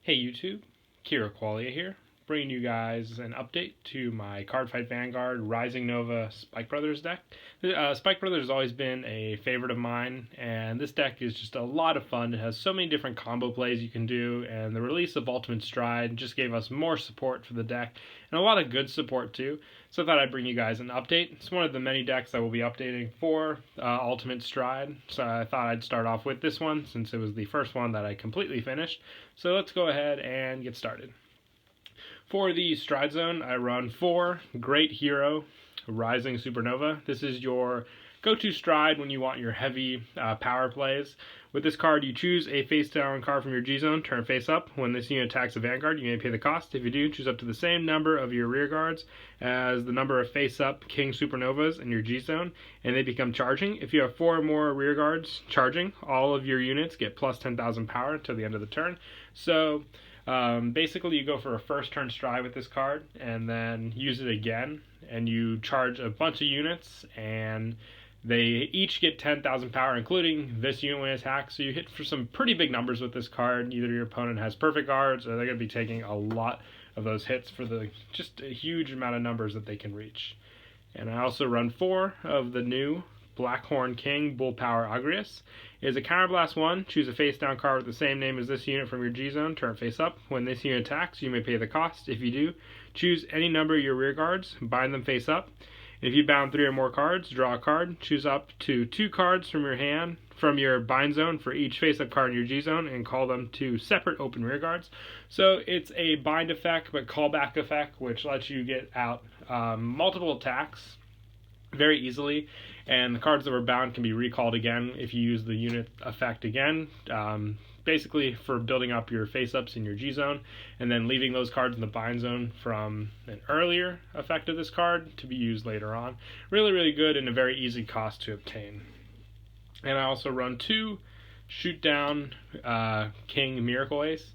Hey YouTube, Kira Qualia here, bringing you guys an update to my Cardfight Vanguard Rising Nova Spike Brothers deck. Spike Brothers has always been a favorite of mine, and this deck is just a lot of fun. It has so many different combo plays you can do, and the release of Ultimate Stride just gave us more support for the deck, and a lot of good support too. So I thought I'd bring you guys an update. It's one of the many decks I will be updating for Ultimate Stride, so I thought I'd start off with this one since it was the first one that I completely finished. So let's go ahead and get started. For the Stride Zone, I run 4 Great Hero Rising Supernova. This is your go-to stride when you want your heavy power plays. With this card, you choose a face-down card from your G-Zone, turn face up. When this unit attacks a Vanguard, you may pay the cost. If you do, choose up to the same number of your rear guards as the number of face-up King Supernovas in your G-Zone, and they become charging. If you have 4 or more rear guards charging, all of your units get plus 10,000 power until the end of the turn. So basically you go for a first turn stride with this card and then use it again, and you charge a bunch of units, and they each get 10,000 power, including this unit when it attacks. So you hit for some pretty big numbers with this card. Either your opponent has perfect guards, or they're going to be taking a lot of those hits for just a huge amount of numbers that they can reach. And I also run 4 of the new Blackhorn King Bull Power Agrius. It is a Counterblast 1. Choose a face-down card with the same name as this unit from your G-Zone. Turn face up. When this unit attacks, you may pay the cost. If you do, choose any number of your rear guards, bind them face up. If you bound 3 or more cards, draw a card. Choose up to 2 cards from your hand, from your bind zone for each face-up card in your G-Zone, and call them to separate open rear guards. So it's a bind effect, but callback effect, which lets you get out multiple attacks very easily, and the cards that were bound can be recalled again if you use the unit effect again, basically for building up your face-ups in your G-Zone, and then leaving those cards in the bind zone from an earlier effect of this card to be used later on. Really, really good and a very easy cost to obtain. And I also run 2 Shoot Down King Miracle Ace.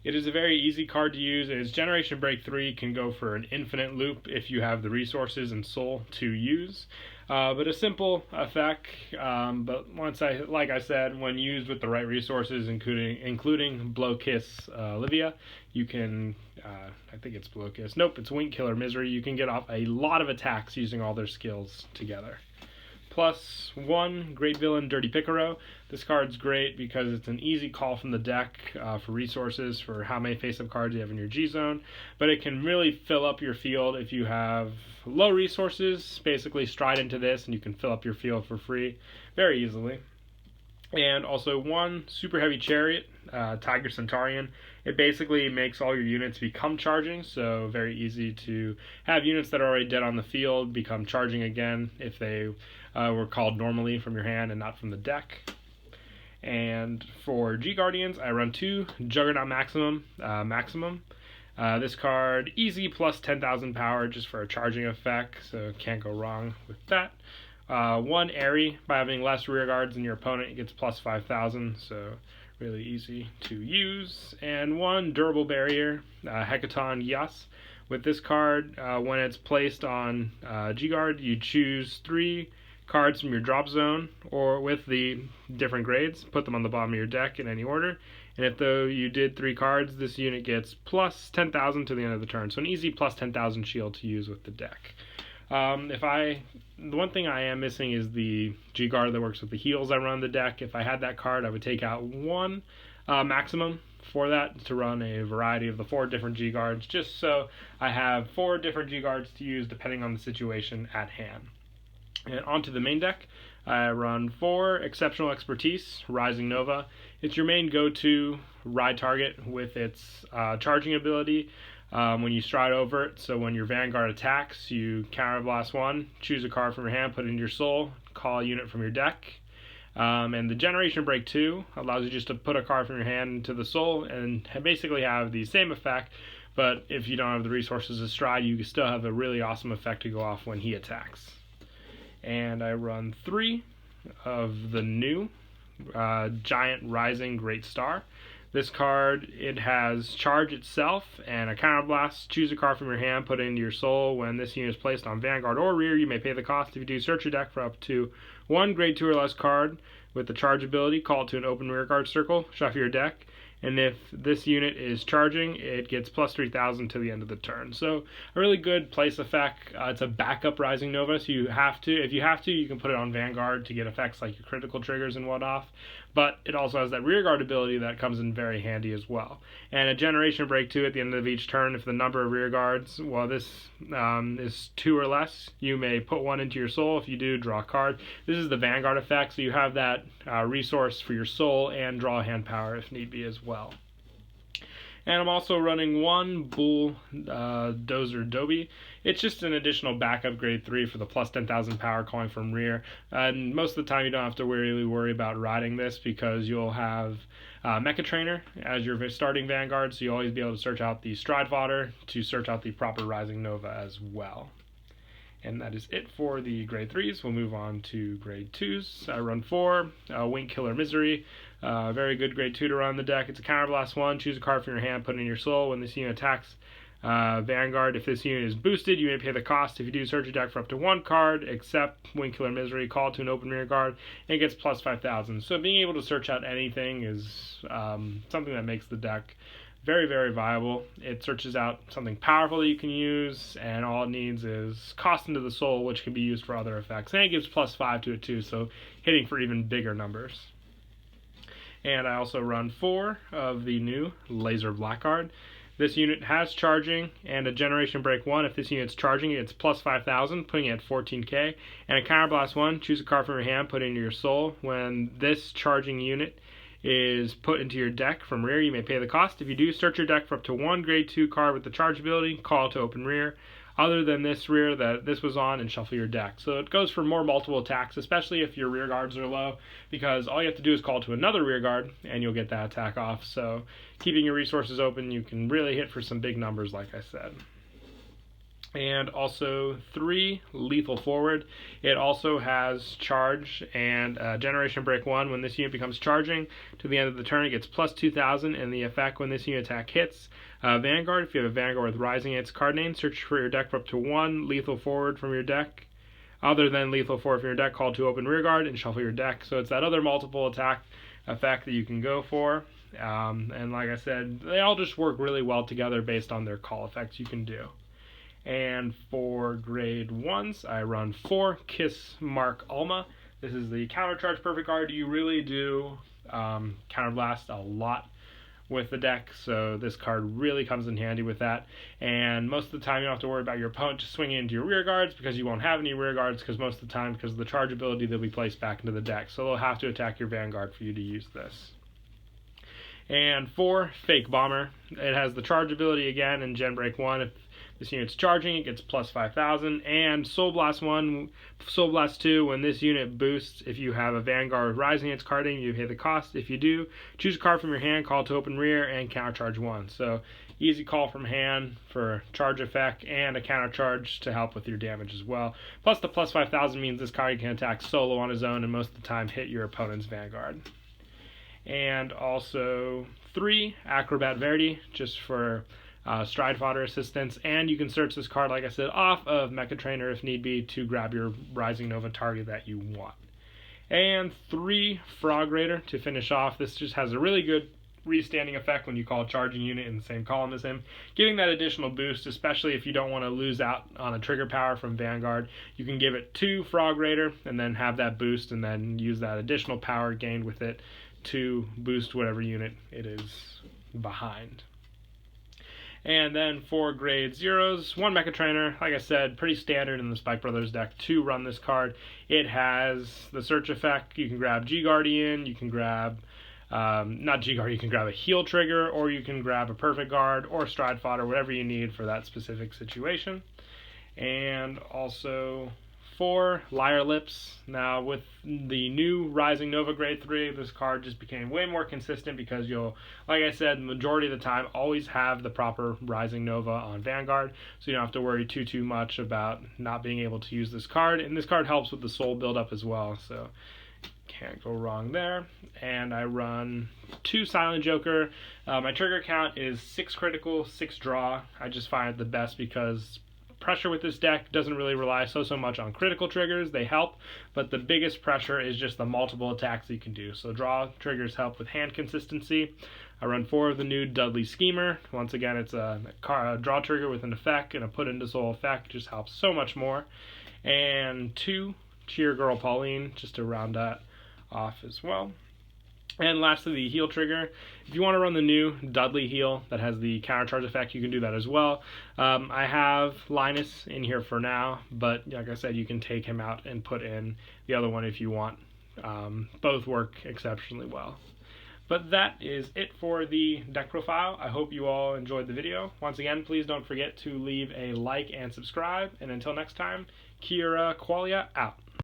It is a very easy card to use, and its Generation Break 3 can go for an infinite loop if you have the resources and soul to use. But a simple effect, but like I said, when used with the right resources, including Blow Kiss Livia, you can, I think it's Blow Kiss, nope, it's Wink Killer Misery, you can get off a lot of attacks using all their skills together. Plus 1 Great Villain Dirty Picaro. This card's great because it's an easy call from the deck for resources for how many face-up cards you have in your G-Zone, but it can really fill up your field if you have low resources. Basically stride into this and you can fill up your field for free very easily. And also 1 Super Heavy Chariot, Tiger Centaurian. It basically makes all your units become charging, so very easy to have units that are already dead on the field become charging again if they were called normally from your hand and not from the deck. And for G-Guardians, I run 2 Juggernaut Maximum. This card, easy plus 10,000 power just for a charging effect, so can't go wrong with that. 1 Airy, by having less rear guards than your opponent, it gets plus 5,000, so really easy to use. And 1 Durable Barrier, Hecaton Yas. With this card, when it's placed on G-Guard, you choose 3 cards from your drop zone, or with the different grades, put them on the bottom of your deck in any order. And if though you did 3 cards, this unit gets plus 10,000 to the end of the turn. So an easy plus 10,000 shield to use with the deck. The one thing I am missing is the G-Guard that works with the heals I run the deck. If I had that card, I would take out 1 Maximum for that to run a variety of the 4 different G-Guards, just so I have 4 different G-Guards to use depending on the situation at hand. And onto the main deck, I run 4 Exceptional Expertise, Rising Nova. It's your main go-to ride target with its charging ability when you stride over it. So when your Vanguard attacks, you Counterblast 1, choose a card from your hand, put it into your soul, call a unit from your deck. And the Generation Break 2 allows you just to put a card from your hand into the soul and basically have the same effect, but if you don't have the resources to stride, you can still have a really awesome effect to go off when he attacks. And I run 3 of the new Giant Rising Great Star. This card, it has charge itself and a counterblast. Choose a card from your hand, put it into your soul. When this unit is placed on Vanguard or rear, you may pay the cost. If you do, search your deck for up to 1 grade 2 or less card with the charge ability. Call it to an open rear guard circle. Shuffle your deck. and if this unit is charging, it gets plus 3,000 to the end of the turn. So a really good place effect. It's a backup Rising Nova, so if you have to, you can put it on Vanguard to get effects like your critical triggers and whatnot. But it also has that rearguard ability that comes in very handy as well. And a generation break too at the end of each turn. If the number of rearguards, well, this is 2 or less, you may put 1 into your soul. If you do, draw a card. This is the Vanguard effect, so you have that resource for your soul and draw hand power if need be as well. And I'm also running 1 Bull Dozer Dobie. It's just an additional backup grade 3 for the plus 10,000 power calling from rear. And most of the time you don't have to really worry about riding this because you'll have Mecha Trainer as your starting Vanguard, so you'll always be able to search out the Stride Fodder to search out the proper Rising Nova as well. And that is it for the grade 3s. We'll move on to grade 2s. I run 4, Wink Killer Misery. Very good grade 2 to run the deck. It's a counterblast 1. Choose a card from your hand, put it in your soul. When this unit attacks Vanguard, if this unit is boosted, you may pay the cost. If you do, search your deck for up to 1 card, except Wink Killer Misery, call to an open rear guard, and it gets plus 5,000. So being able to search out anything is something that makes the deck very, very viable. It searches out something powerful that you can use, and all it needs is cost into the soul, which can be used for other effects. And it gives plus 5 to it too, so hitting for even bigger numbers. And I also run 4 of the new Laser Blackguard. This unit has charging and a generation break 1. If this unit's charging, it's plus 5,000, putting it at 14k. And a counterblast 1, choose a card from your hand, put it into your soul. When this charging unit is put into your deck from rear, you may pay the cost. If you do, search your deck for up to 1 grade 2 card with the charge ability, call to open rear, other than this rear that this was on, and shuffle your deck. So it goes for more multiple attacks, especially if your rear guards are low, because all you have to do is call to another rear guard and you'll get that attack off. So keeping your resources open, you can really hit for some big numbers, like I said. And also 3 lethal forward. It also has charge and generation break 1. When this unit becomes charging to the end of the turn, it gets plus 2,000, and the effect when this unit attack hits Vanguard, if you have a Vanguard with rising its card name, search for your deck for up to 1 lethal forward from your deck. Other than lethal forward from your deck, call to open rear guard and shuffle your deck. So it's that other multiple attack effect that you can go for. And like I said, they all just work really well together based on their call effects you can do. And for grade 1s, I run 4 Kiss Mark Alma. This is the countercharge perfect card. You really do counterblast a lot with the deck, so this card really comes in handy with that. And most of the time you don't have to worry about your opponent just swinging into your rear guards, because you won't have any rear guards, because most of the time, because of the charge ability, they'll be placed back into the deck, so they'll have to attack your Vanguard for you to use this. And 4 Fake Bomber. It has the charge ability again in Gen Break 1. If this unit's charging, it gets plus 5,000. And Soul Blast 1, Soul Blast 2, when this unit boosts, if you have a Vanguard rising its card name, you pay the cost. If you do, choose a card from your hand, call to open rear, and countercharge 1. So easy call from hand for charge effect, and a countercharge to help with your damage as well. Plus the plus 5,000 means this card can attack solo on his own, and most of the time hit your opponent's Vanguard. And also 3 Acrobat Verdi, just for Stride Fodder assistance, and you can search this card, like I said, off of Mecha Trainer if need be to grab your Rising Nova target that you want. And 3 Frog Raider to finish off. This just has a really good restanding effect when you call a charging unit in the same column as him, giving that additional boost, especially if you don't want to lose out on a trigger power from Vanguard. You can give it 2 Frog Raider and then have that boost, and then use that additional power gained with it to boost whatever unit it is behind. And then for grade 0s, 1 Mecha Trainer, like I said, pretty standard in the Spike Brothers deck to run this card. It has the search effect. You can grab G-Guardian, you can grab, not G-Guard, you can grab a heal trigger, or you can grab a Perfect Guard, or Stride Fodder, whatever you need for that specific situation. And also 4 Liar Lips. Now with the new Rising Nova grade 3, this card just became way more consistent, because you'll, like I said, the majority of the time always have the proper Rising Nova on Vanguard, so you don't have to worry too much about not being able to use this card. And this card helps with the soul buildup as well, so can't go wrong there. And I run 2 Silent Joker. My trigger count is 6 critical, 6 draw. I just find it the best because pressure with this deck doesn't really rely so much on critical triggers. They help, but the biggest pressure is just the multiple attacks you can do. So draw triggers help with hand consistency. I run 4 of the new Dudley Schemer. Once again, it's a draw trigger with an effect and a put into soul effect, just helps so much more. And 2 Cheer Girl Pauline, just to round that off as well. And lastly, the heal trigger. If you want to run the new Dudley heal that has the countercharge effect, you can do that as well. I have Linus in here for now, but like I said, you can take him out and put in the other one if you want. Both work exceptionally well. But that is it for the deck profile. I hope you all enjoyed the video. Once again, please don't forget to leave a like and subscribe. And until next time, Kira Qualia out.